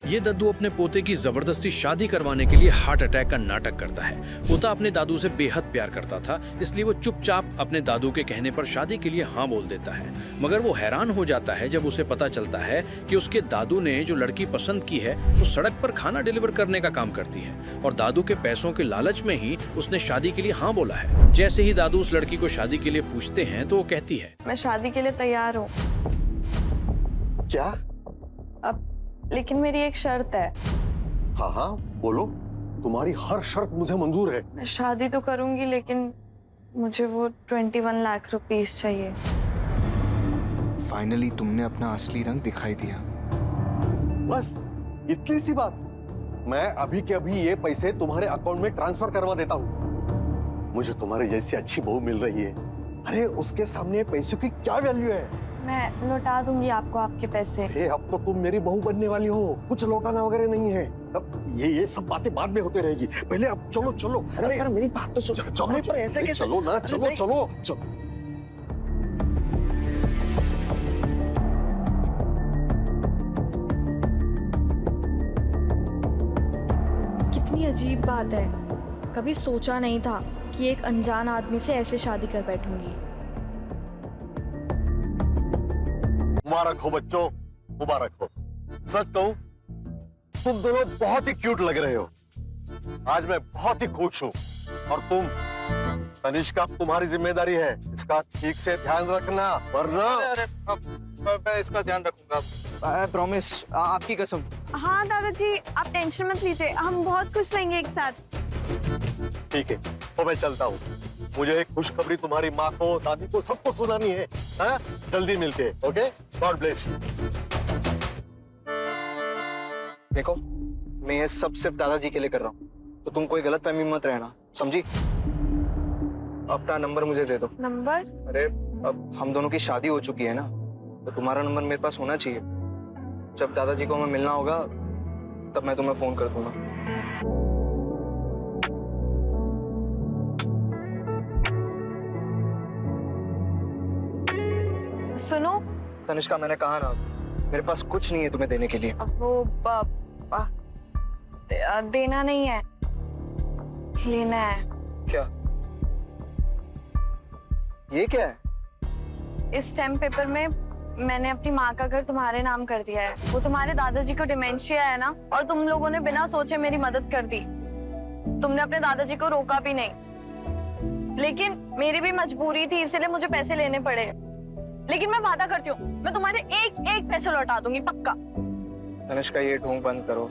ये दद्दू अपने पोते की जबरदस्ती शादी करवाने के लिए हार्ट अटैक का नाटक करता है। पोता अपने दादू से बेहद प्यार करता था, इसलिए वो चुपचाप अपने दादू के कहने पर शादी के लिए हाँ बोल देता है। मगर वो हैरान हो जाता है जब उसे पता चलता है कि उसके दादू ने जो लड़की पसंद की है वो सड़क पर खाना डिलीवर करने का काम करती है और दादू के पैसों के लालच में ही उसने शादी के लिए हाँ बोला है। जैसे ही दादू उस लड़की को शादी के लिए पूछते हैं तो वो कहती है, मैं शादी के लिए तैयार हूँ। क्या? अब लेकिन मेरी एक शर्त है। हाँ हाँ बोलो, तुम्हारी हर शर्त मुझे मंजूर है। मैं शादी तो करूंगी लेकिन मुझे वो 21 लाख रुपीस चाहिए। फाइनली तुमने अपना असली रंग दिखाई दिया। बस इतनी सी बात। मैं अभी के अभी ये पैसे तुम्हारे अकाउंट में ट्रांसफर करवा देता हूँ। मुझे तुम्हारे जैसी अच्छी बहू मिल रही है। अरे उसके सामने पैसों की क्या वैल्यू है? मैं लौटा दूंगी आपको आपके पैसे। अब तो तुम मेरी बहू बनने वाली हो, कुछ लौटाना वगैरह नहीं है। अब ये सब बातें बाद में होते रहेगी। पहले अब चलो चलो। अरे पर मेरी बात तो सुनो। चलो पर ऐसे कैसे? चलो ना, चलो चलो चलो। कितनी अजीब बात है, कभी सोचा नहीं था कि एक अनजान आदमी से ऐसे शादी कर बैठूंगी। मुबारक हो बच्चों, मुबारक हो। सच कहूं, तुम दोनों बहुत ही क्यूट लग रहे हो। आज मैं बहुत ही खुश हूं। और तुम तनिष्का, तुम्हारी जिम्मेदारी है, इसका ठीक से ध्यान रखना, वरना। मैं इसका ध्यान रखूंगा। प्रॉमिस, आपकी कसम। हाँ दादाजी, आप टेंशन मत लीजिए, हम बहुत खुश रहेंगे एक साथ। ठीक है, तो मैं चलता हूँ। मुझे एक खुशखबरी तुम्हारी माँ को, दादी को, सबको सुनानी है। हाँ? जल्दी मिलते हैं। Okay, God bless you. देखो, मैं ये सब सिर्फ दादाजी के लिए कर रहा हूँ, तो तुम कोई गलतफहमी मत रहना, समझी? अपना नंबर मुझे दे दो। नंबर? अरे अब हम दोनों की शादी हो चुकी है ना, तो तुम्हारा नंबर मेरे पास होना चाहिए। जब दादाजी को हमें मिलना होगा तब मैं तुम्हें फोन कर दूंगा। सुनो तनिष्का, मैंने कहा ना, मेरे पास कुछ नहीं है तुम्हें देने के लिए। वो देना नहीं है, लेना है। क्या? ये क्या है? इस स्टैम्प पेपर में मैंने अपनी माँ का घर तुम्हारे नाम कर दिया है। वो तुम्हारे दादाजी को डिमेंशिया है ना, और तुम लोगों ने बिना सोचे मेरी मदद कर दी। तुमने अपने दादाजी को रोका भी नहीं, लेकिन मेरी भी मजबूरी थी, इसलिए मुझे पैसे लेने पड़े। लेकिन मैं वादा करती हूँ, मैं तुम्हारे एक एक पैसे लौटा दूंगी, पक्का। तनिष्का, ये ढोंग बंद करो।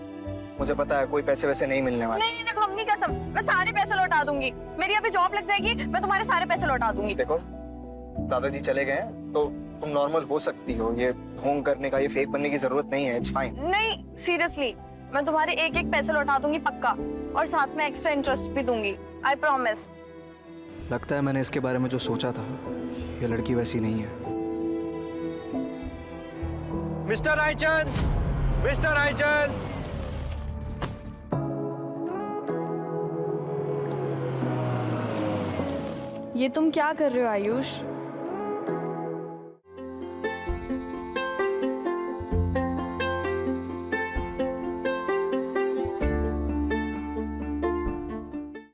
मुझे पता है कोई पैसे वैसे नहीं मिलने वाले। नहीं नहीं, मम्मी कसम, मैं सारे पैसे लौटा दूंगी। मेरी अभी जॉब लग जाएगी, मैं तुम्हारे सारे पैसे लौटा दूंगी। देखो, दादाजी चले गए हैं तो तुम नॉर्मल हो सकती हो। ये ढोंग करने का, ये फेक बनने की जरूरत नहीं है। It's fine. नहीं, सीरियसली, मैं तुम्हारे एक एक पैसे लौटा दूंगी, पक्का। और साथ में एक्स्ट्रा इंटरेस्ट भी दूंगी, आई प्रॉमिस। लगता है मैंने इसके बारे में जो सोचा था, ये लड़की वैसी नहीं है। Mister Raichand, mister Raichand. ये तुम क्या कर रहे हो आयुष?